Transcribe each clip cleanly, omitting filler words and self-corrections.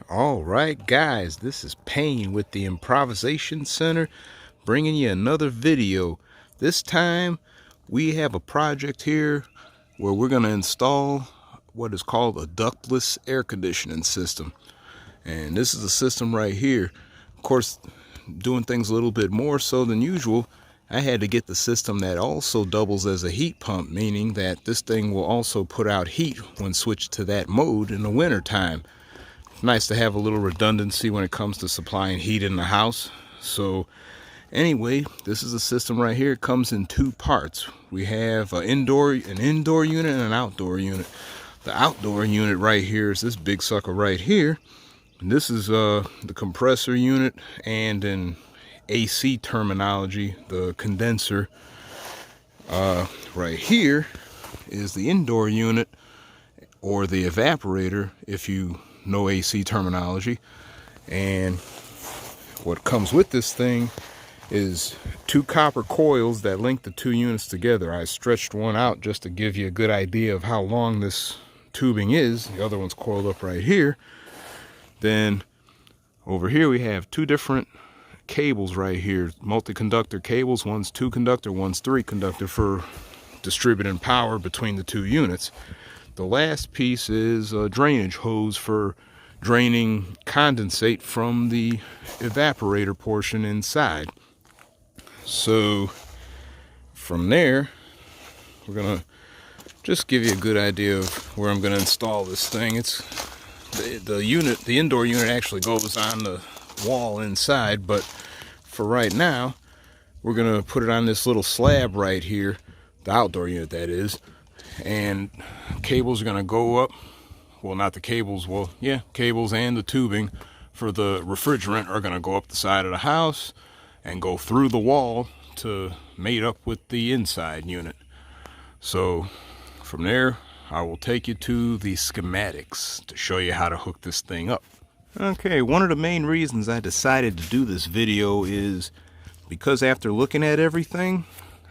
All right, guys, this is Payne with the Improvisation Center, bringing you another video. This time, we have a project here where we're going to install what is called a ductless air conditioning system. And this is a system right here. Of course, doing things a little bit more so than usual, I had to get the system that also doubles as a heat pump, meaning that this thing will also put out heat when switched to that mode in the winter time. Nice to have a little redundancy when it comes to supplying heat in the house. So anyway, this is a system right here. It comes in two parts. We have an indoor unit and an outdoor unit. The outdoor unit right here is this big sucker right here. And this is the compressor unit, and in AC terminology, the condenser. Right here is the indoor unit, or the evaporator if you know AC terminology. And what comes with this thing is two copper coils that link the two units together. I stretched one out just to give you a good idea of how long this tubing is. The other one's coiled up right here. Then over here we have two different cables right here, multi-conductor cables. One's 2 conductor, one's 3 conductor for distributing power between the two units. The last piece is a drainage hose for draining condensate from the evaporator portion inside. So from there, we're gonna just give you a good idea of where I'm gonna install this thing. It's the indoor unit actually goes on the wall inside, but for right now, we're gonna put it on this little slab right here, the outdoor unit that is. And cables are going to go up. Well, not the cables. Well, yeah, cables and the tubing for the refrigerant are going to go up the side of the house and go through the wall to mate up with the inside unit. So from there, I will take you to the schematics to show you how to hook this thing up. Okay, one of the main reasons I decided to do this video is because after looking at everything,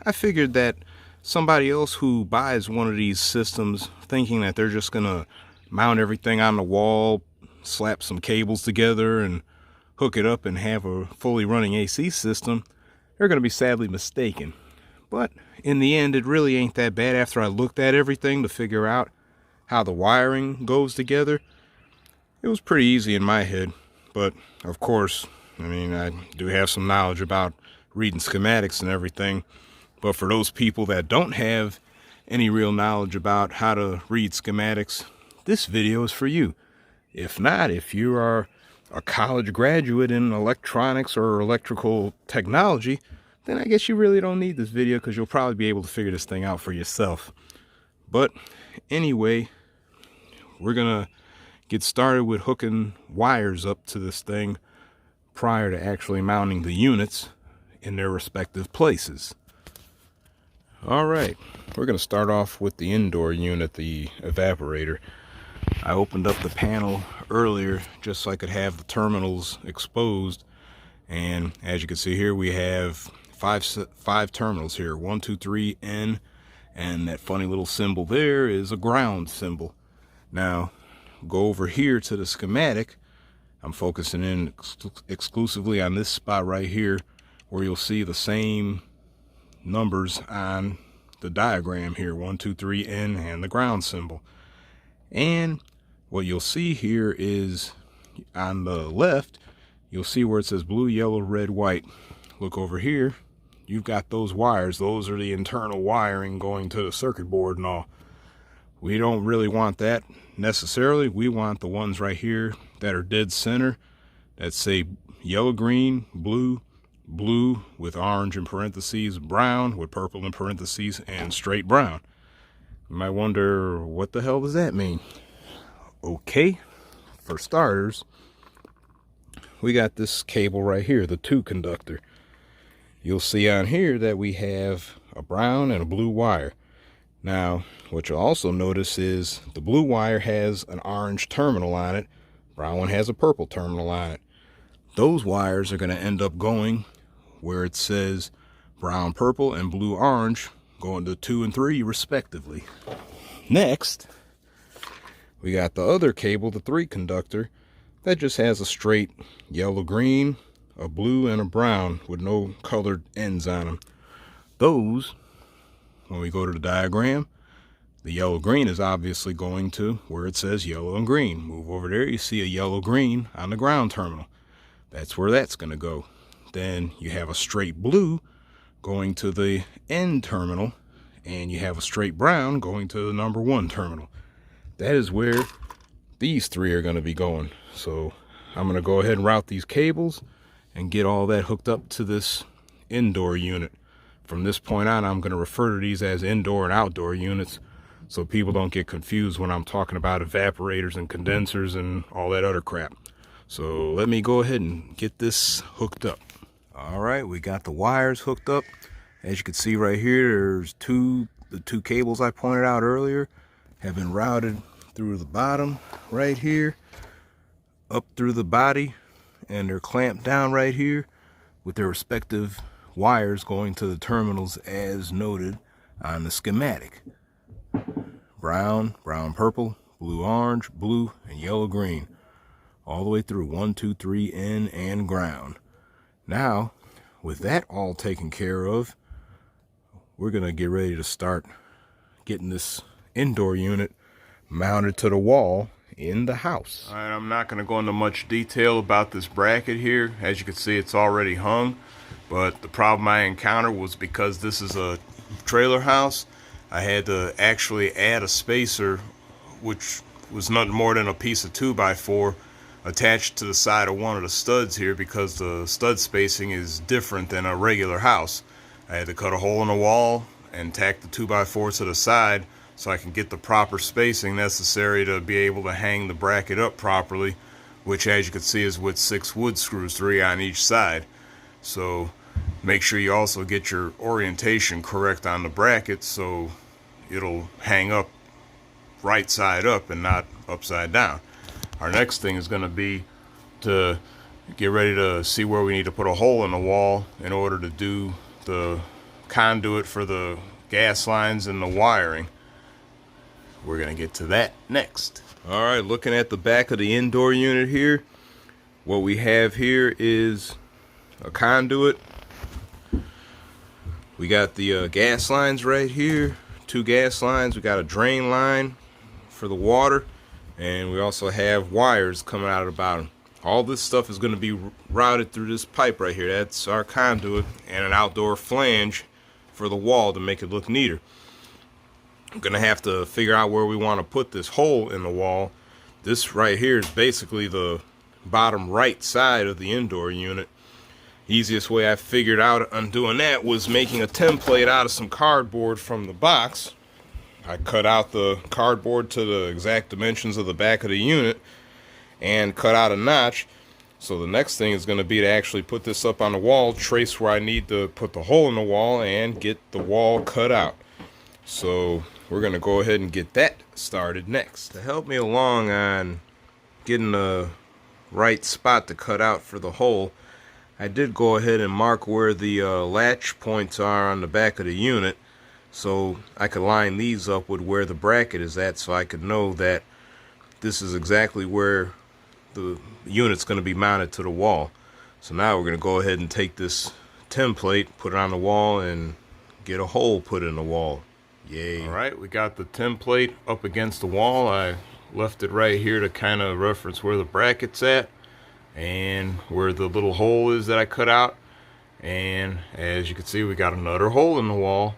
I figured that somebody else who buys one of these systems thinking that they're just gonna mount everything on the wall, slap some cables together and hook it up and have a fully running AC system, they're gonna be sadly mistaken. But in the end, it really ain't that bad. After I looked at everything to figure out how the wiring goes together, it was pretty easy in my head. But of course, I mean, I do have some knowledge about reading schematics and everything. But for those people that don't have any real knowledge about how to read schematics, this video is for you. If not, if you are a college graduate in electronics or electrical technology, then I guess you really don't need this video, because you'll probably be able to figure this thing out for yourself. But anyway, we're gonna get started with hooking wires up to this thing prior to actually mounting the units in their respective places. Alright, we're going to start off with the indoor unit, the evaporator. I opened up the panel earlier just so I could have the terminals exposed, and as you can see here, we have five terminals here, 1, 2, 3, N, and that funny little symbol there is a ground symbol. Now, go over here to the schematic. I'm focusing in exclusively on this spot right here, where you'll see the same numbers on the diagram here, 1, 2, 3, N, and the ground symbol. And what you'll see here is on the left, you'll see where it says blue, yellow, red, white. Look over here, you've got those wires. Those are the internal wiring going to the circuit board and all. We don't really want that necessarily. We want the ones right here that are dead center that say yellow, green, blue, blue with orange in parentheses, brown with purple in parentheses, and straight brown. You might wonder, what the hell does that mean? Okay, for starters, we got this cable right here, the 2 conductor. You'll see on here that we have a brown and a blue wire. Now, what you'll also notice is the blue wire has an orange terminal on it, brown one has a purple terminal on it. Those wires are going to end up going where it says brown purple and blue orange, going to 2 and 3 respectively. Next, we got the other cable, the 3 conductor, that just has a straight yellow green, a blue, and a brown with no colored ends on them. Those, when we go to the diagram, the yellow green is obviously going to where it says yellow and green. Move over there, you see a yellow green on the ground terminal. That's where that's going to go. Then you have a straight blue going to the end terminal, and you have a straight brown going to the number 1 terminal. That is where these 3 are going to be going. So I'm going to go ahead and route these cables and get all that hooked up to this indoor unit. From this point on, I'm going to refer to these as indoor and outdoor units, so people don't get confused when I'm talking about evaporators and condensers and all that other crap. So let me go ahead and get this hooked up. All right, we got the wires hooked up. As you can see right here, there's the two cables I pointed out earlier have been routed through the bottom right here, up through the body, and they're clamped down right here with their respective wires going to the terminals as noted on the schematic. Brown, brown purple, blue orange, blue, and yellow green. All the way through 1, 2, 3, in and ground. Now, with that all taken care of, we're going to get ready to start getting this indoor unit mounted to the wall in the house. All right, I'm not going to go into much detail about this bracket here. As you can see, it's already hung. But the problem I encountered was because this is a trailer house, I had to actually add a spacer, which was nothing more than a piece of 2x4 attached to the side of one of the studs here, because the stud spacing is different than a regular house. I had to cut a hole in the wall and tack the 2x4 to the side so I can get the proper spacing necessary to be able to hang the bracket up properly, which, as you can see, is with 6 wood screws, 3 on each side. So make sure you also get your orientation correct on the bracket so it'll hang up right side up and not upside down. Our next thing is going to be to get ready to see where we need to put a hole in the wall in order to do the conduit for the gas lines and the wiring. We're going to get to that next. All right, looking at the back of the indoor unit here, what we have here is a conduit. We got the gas lines right here, 2 gas lines. We got a drain line for the water, and we also have wires coming out of the bottom. All this stuff is going to be routed through this pipe right here. That's our conduit, and an outdoor flange for the wall to make it look neater. I'm going to have to figure out where we want to put this hole in the wall. This right here is basically the bottom right side of the indoor unit. Easiest way I figured out on doing that was making a template out of some cardboard from the box. I cut out the cardboard to the exact dimensions of the back of the unit and cut out a notch. So the next thing is going to be to actually put this up on the wall, trace where I need to put the hole in the wall, and get the wall cut out. So we're going to go ahead and get that started next. To help me along on getting the right spot to cut out for the hole, I did go ahead and mark where the latch points are on the back of the unit, so I could line these up with where the bracket is at, so I could know that this is exactly where the unit's going to be mounted to the wall. So now we're going to go ahead and take this template, put it on the wall, and get a hole put in the wall. Yay. Alright, we got the template up against the wall. I left it right here to kind of reference where the bracket's at and where the little hole is that I cut out. And as you can see, we got another hole in the wall.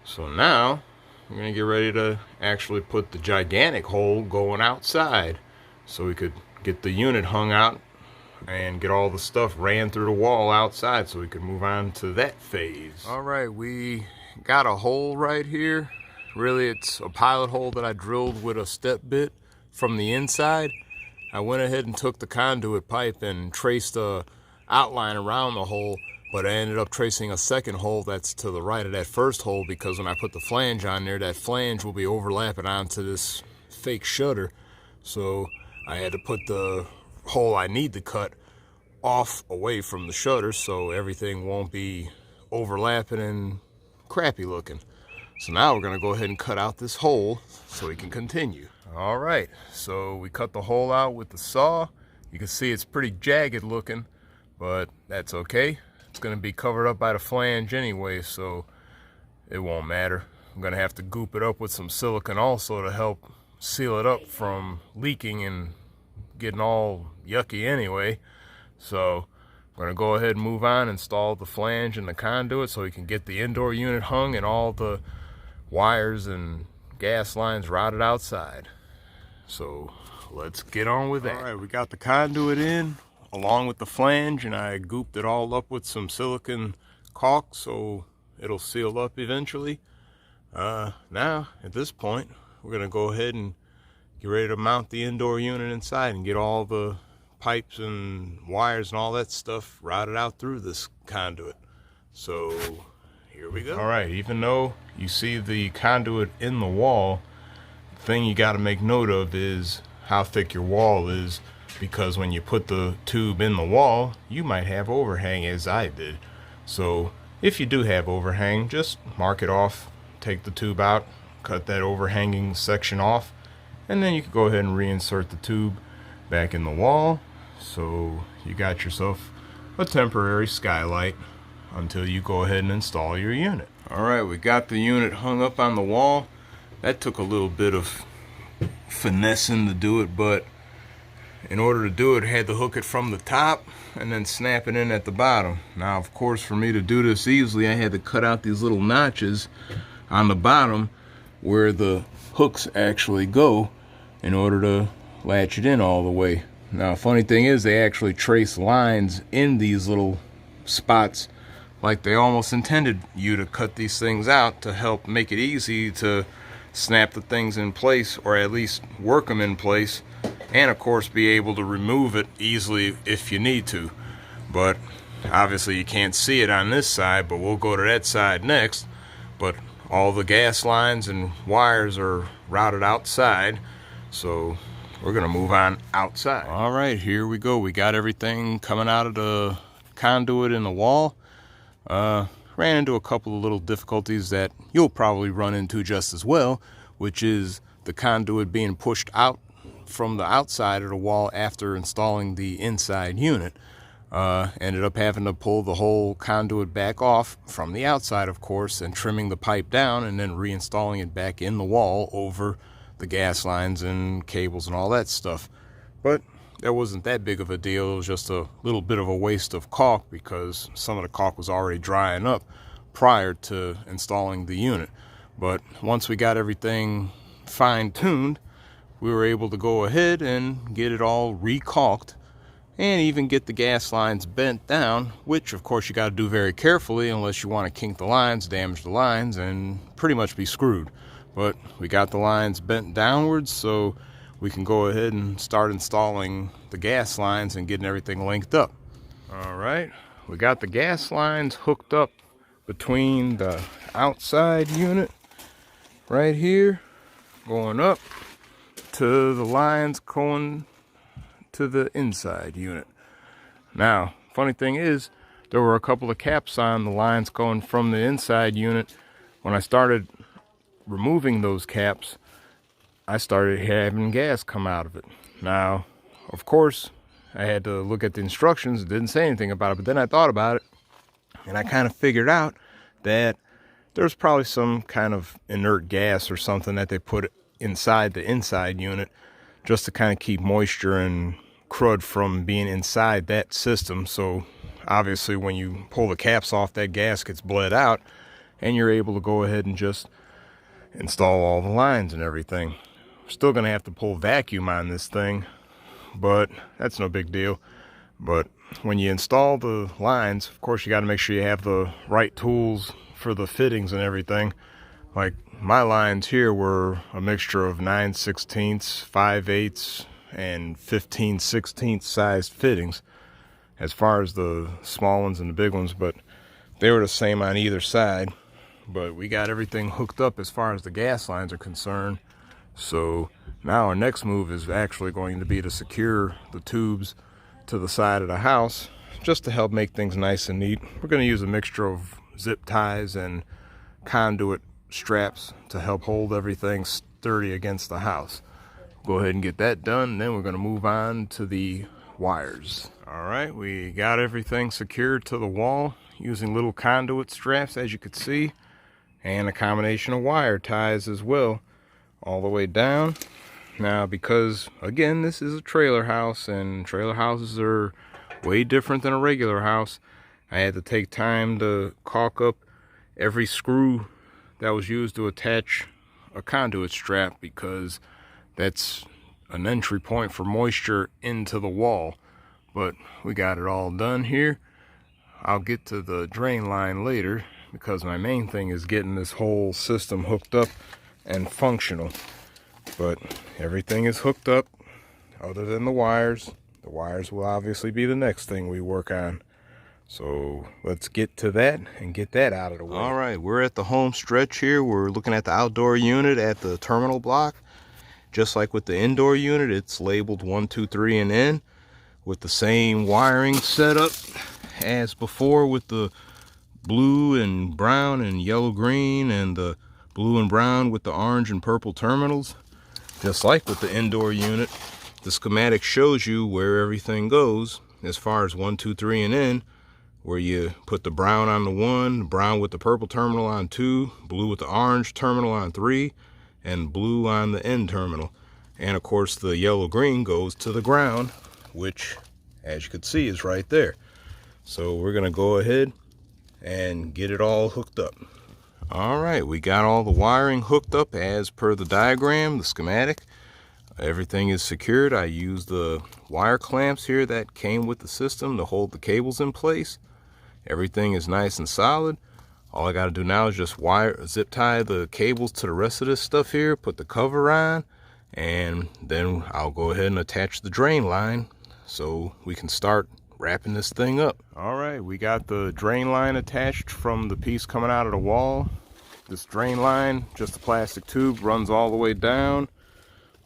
So now we're going to get ready to actually put the gigantic hole going outside so we could get the unit hung out and get all the stuff ran through the wall outside so we could move on to that phase. Alright, we got a hole right here. Really, it's a pilot hole that I drilled with a step bit from the inside. I went ahead and took the conduit pipe and traced a outline around the hole, but I ended up tracing a second hole that's to the right of that first hole, because when I put the flange on there, that flange will be overlapping onto this fake shutter. So I had to put the hole I need to cut off away from the shutter so everything won't be overlapping and crappy looking. So now we're going to go ahead and cut out this hole so we can continue. Alright, so we cut the hole out with the saw, You can see it's pretty jagged looking, but that's okay. It's going to be covered up by the flange anyway, so it won't matter. I'm going to have to goop it up with some silicone also to help seal it up from leaking and getting all yucky anyway. So I'm going to go ahead and move on, install the flange and the conduit so we can get the indoor unit hung and all the wires and gas lines routed outside. So let's get on with that. All right, we got the conduit in along with the flange, and I gooped it all up with some silicone caulk so it'll seal up eventually. Now at this point we're gonna go ahead and get ready to mount the indoor unit inside and get all the pipes and wires and all that stuff routed out through this conduit. So here we go. All right, even though you see the conduit in the wall, the thing you got to make note of is how thick your wall is, because when you put the tube in the wall, you might have overhang, as I did. So if you do have overhang, just mark it off, take the tube out, cut that overhanging section off, and then you can go ahead and reinsert the tube back in the wall. So you got yourself a temporary skylight until you go ahead and install your unit. All right, we got the unit hung up on the wall. That took a little bit of finessing to do it, but in order to do it, I had to hook it from the top and then snap it in at the bottom. Now, of course, for me to do this easily, I had to cut out these little notches on the bottom where the hooks actually go in order to latch it in all the way. Now, funny thing is, they actually trace lines in these little spots like they almost intended you to cut these things out to help make it easy to snap the things in place, or at least work them in place, and of course be able to remove it easily if you need to. But obviously you can't see it on this side, but we'll go to that side next. But all the gas lines and wires are routed outside, so we're gonna move on outside. All right, here we go. We got everything coming out of the conduit in the wall. Ran into a couple of little difficulties that you'll probably run into just as well, which is the conduit being pushed out from the outside of the wall after installing the inside unit. Ended up having to pull the whole conduit back off from the outside, of course, and trimming the pipe down and then reinstalling it back in the wall over the gas lines and cables and all that stuff. But that wasn't that big of a deal. It was just a little bit of a waste of caulk because some of the caulk was already drying up prior to installing the unit. But once we got everything fine-tuned, we were able to go ahead and get it all re-caulked and even get the gas lines bent down, which of course you got to do very carefully unless you want to kink the lines, damage the lines, and pretty much be screwed. But we got the lines bent downwards, so we can go ahead and start installing the gas lines and getting everything linked up. All right, we got the gas lines hooked up between the outside unit right here, going up to the lines going to the inside unit. Now, funny thing is, there were a couple of caps on the lines going from the inside unit. When I started removing those caps, I started having gas come out of it. Now, of course, I had to look at the instructions. It didn't say anything about it, but then I thought about it, and I kind of figured out that there's probably some kind of inert gas or something that they put inside the inside unit just to kind of keep moisture and crud from being inside that system. So obviously when you pull the caps off, that gas gets bled out, and you're able to go ahead and just install all the lines and everything. Still gonna have to pull vacuum on this thing, but that's no big deal. But when you install the lines, of course you got to make sure you have the right tools for the fittings and everything. Like my lines here were a mixture of 9/16, 5/8, and 15/16 sized fittings as far as the small ones and the big ones, but they were the same on either side. But we got everything hooked up as far as the gas lines are concerned. So now our next move is actually going to be to secure the tubes to the side of the house, just to help make things nice and neat. We're going to use a mixture of zip ties and conduit straps to help hold everything sturdy against the house. Go ahead and get that done, then we're going to move on to the wires. All right, we got everything secured to the wall using little conduit straps, as you could see, and a combination of wire ties as well, all the way down. Now, because again, this is a trailer house and trailer houses are way different than a regular house, I had to take time to caulk up every screw that was used to attach a conduit strap, because that's an entry point for moisture into the wall. But we got it all done here. I'll get to the drain line later, because my main thing is getting this whole system hooked up and functional. But everything is hooked up other than the wires. The wires will obviously be the next thing we work on. So let's get to that and get that out of the way. All right, we're at the home stretch here. We're looking at the outdoor unit at the terminal block. Just like with the indoor unit, it's labeled 1, 2, 3 and N, with the same wiring setup as before, with the blue and brown and yellow green, and the blue and brown with the orange and purple terminals. Just like with the indoor unit, the schematic shows you where everything goes as far as 1, 2, 3 and N, where you put the brown on the 1, brown with the purple terminal on 2, blue with the orange terminal on 3, and blue on the N terminal. And of course the yellow green goes to the ground, which, as you can see, is right there. So we're gonna go ahead and get it all hooked up. All right, we got all the wiring hooked up as per the diagram, the schematic. Everything is secured. I used the wire clamps here that came with the system to hold the cables in place. Everything is nice and solid. All I got to do now is just zip tie the cables to the rest of this stuff here, put the cover on, and then I'll go ahead and attach the drain line so we can start wrapping this thing up. All right, we got the drain line attached from the piece coming out of the wall. This drain line, just a plastic tube, runs all the way down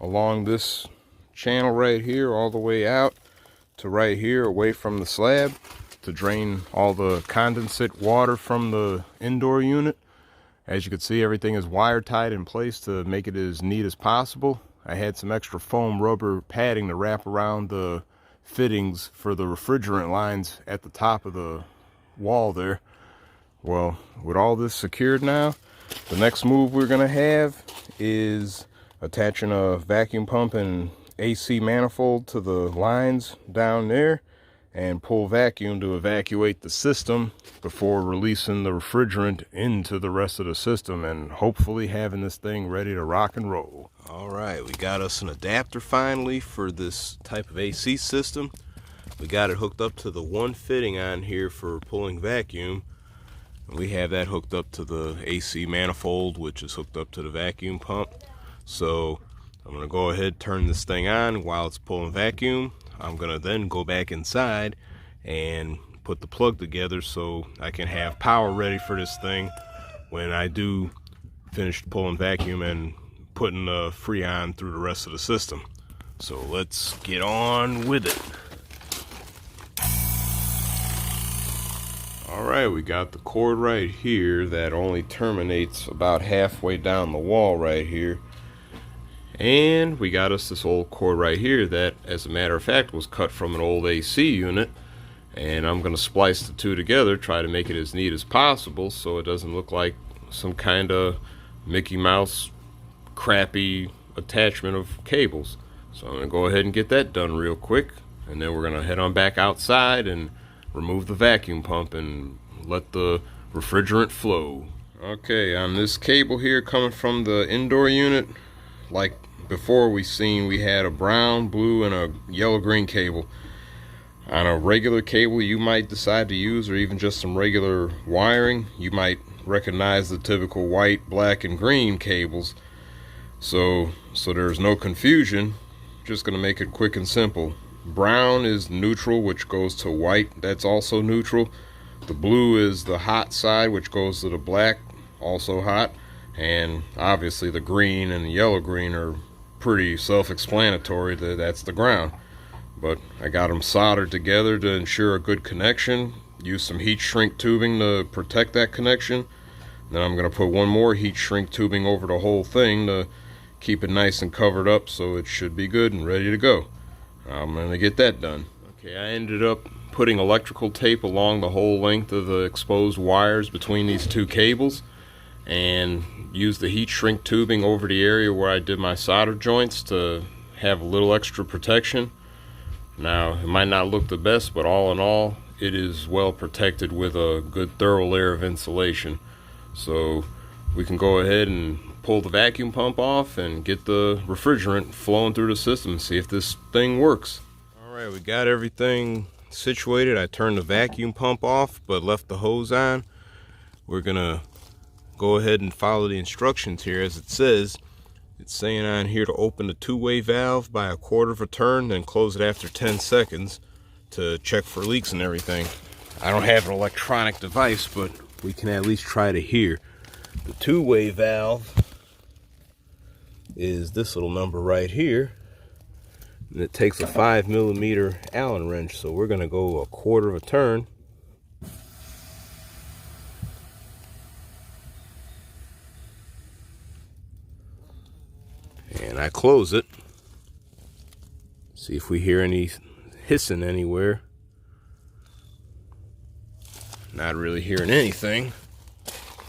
along this channel right here, all the way out to right here, away from the slab, to drain all the condensate water from the indoor unit. As you can see, everything is wire tied in place to make it as neat as possible. I had some extra foam rubber padding to wrap around the fittings for the refrigerant lines at the top of the wall there. Well, with all this secured now, the next move we're gonna have is attaching a vacuum pump and AC manifold to the lines down there, and pull vacuum to evacuate the system before releasing the refrigerant into the rest of the system, and hopefully having this thing ready to rock and roll. All right, we got us an adapter finally for this type of AC system. We got it hooked up to the one fitting on here for pulling vacuum. We have that hooked up to the AC manifold, which is hooked up to the vacuum pump. So I'm gonna go ahead, turn this thing on while it's pulling vacuum. I'm gonna then go back inside and put the plug together so I can have power ready for this thing when I do finish pulling vacuum and putting the Freon through the rest of the system. So let's get on with it. All right, we got the cord right here that only terminates about halfway down the wall right here. And we got us this old cord right here that, as a matter of fact, was cut from an old AC unit. And I'm going to splice the two together, try to make it as neat as possible so it doesn't look like some kind of Mickey Mouse crappy attachment of cables. So I'm going to go ahead and get that done real quick. And then we're going to head on back outside and remove the vacuum pump and let the refrigerant flow. Okay, on this cable here coming from the indoor unit, like before we had a brown, blue, and a yellow-green cable. On a regular cable you might decide to use, or even just some regular wiring, you might recognize the typical white, black, and green cables. So there's no confusion. Just gonna make it quick and simple. Brown is neutral, which goes to white, that's also neutral. The blue is the hot side, which goes to the black, also hot. And obviously the green and the yellow green are pretty self-explanatory, that's the ground. But I got them soldered together to ensure a good connection. Use some heat shrink tubing to protect that connection. Then I'm going to put one more heat shrink tubing over the whole thing to keep it nice and covered up, so it should be good and ready to go. I'm going to get that done. Okay, I ended up putting electrical tape along the whole length of the exposed wires between these two cables, and used the heat shrink tubing over the area where I did my solder joints to have a little extra protection. Now, it might not look the best, but all in all, it is well protected with a good thorough layer of insulation. So we can go ahead and pull the vacuum pump off and get the refrigerant flowing through the system and see if this thing works. Alright, we got everything situated. I turned the vacuum pump off but left the hose on. We're gonna go ahead and follow the instructions here as it says. It's saying on here to open the two-way valve by a quarter of a turn, then close it after 10 seconds to check for leaks and everything. I don't have an electronic device, but we can at least try to hear. The two-way valve is this little number right here, and it takes a 5mm Allen wrench, so we're gonna go a quarter of a turn. And I close it. See if we hear any hissing anywhere. Not really hearing anything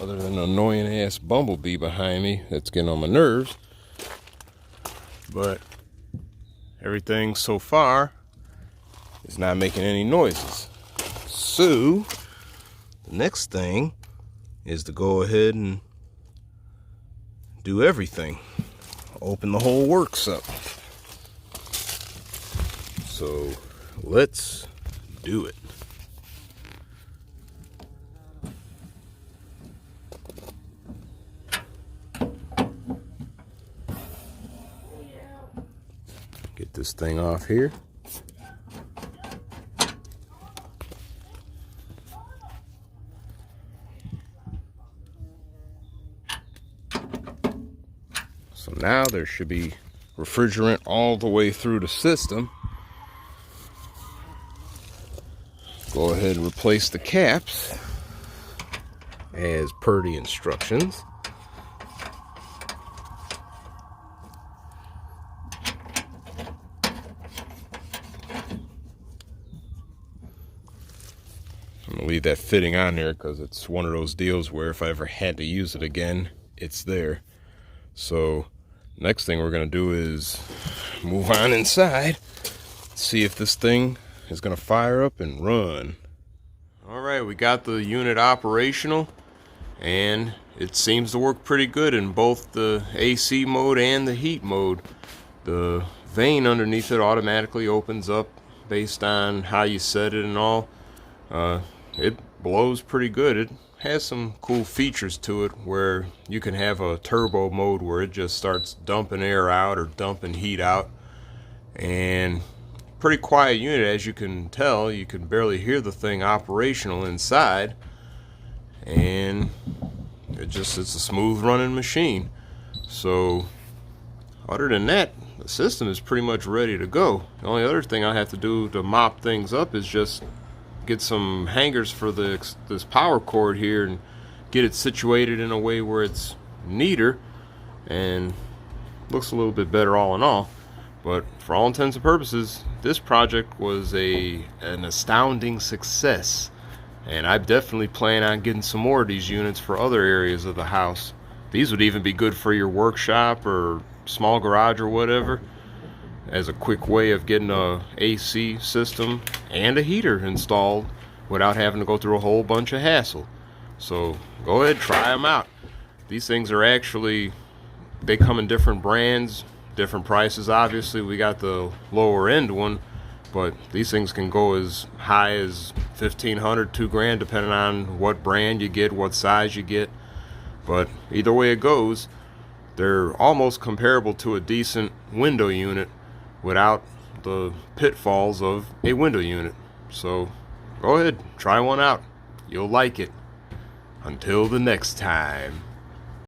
other than an annoying ass bumblebee behind me that's getting on my nerves. But everything so far is not making any noises. So the next thing is to go ahead and do everything. Open the whole works up. So let's do it. Get this thing off here. So now there should be refrigerant all the way through the system. Go ahead and replace the caps as per the instructions. I'm gonna leave that fitting on there because it's one of those deals where if I ever had to use it again, it's there. So next thing we're gonna do is move on inside, see if this thing is gonna fire up and run. All right, we got the unit operational, and it seems to work pretty good in both the AC mode and the heat mode. The vane underneath it automatically opens up based on how you set it and all. It blows pretty good. It has some cool features to it where you can have a turbo mode where it just starts dumping air out or dumping heat out, and pretty quiet unit. As you can tell, you can barely hear the thing operational inside, and it's a smooth running machine. So other than that, the system is pretty much ready to go. The only other thing I have to do to mop things up is just get some hangers for this power cord here and get it situated in a way where it's neater and looks a little bit better all in all. But for all intents and purposes, this project was an astounding success, and I definitely plan on getting some more of these units for other areas of the house. These would even be good for your workshop or small garage or whatever, as a quick way of getting a AC system and a heater installed without having to go through a whole bunch of hassle. So go ahead, try them out. These things are actually, they come in different brands, different prices. Obviously we got the lower end one, but these things can go as high as $1,500, $2,000, depending on what brand you get, what size you get. But either way it goes, they're almost comparable to a decent window unit without the pitfalls of a window unit. So go ahead, try one out. You'll like it. Until the next time.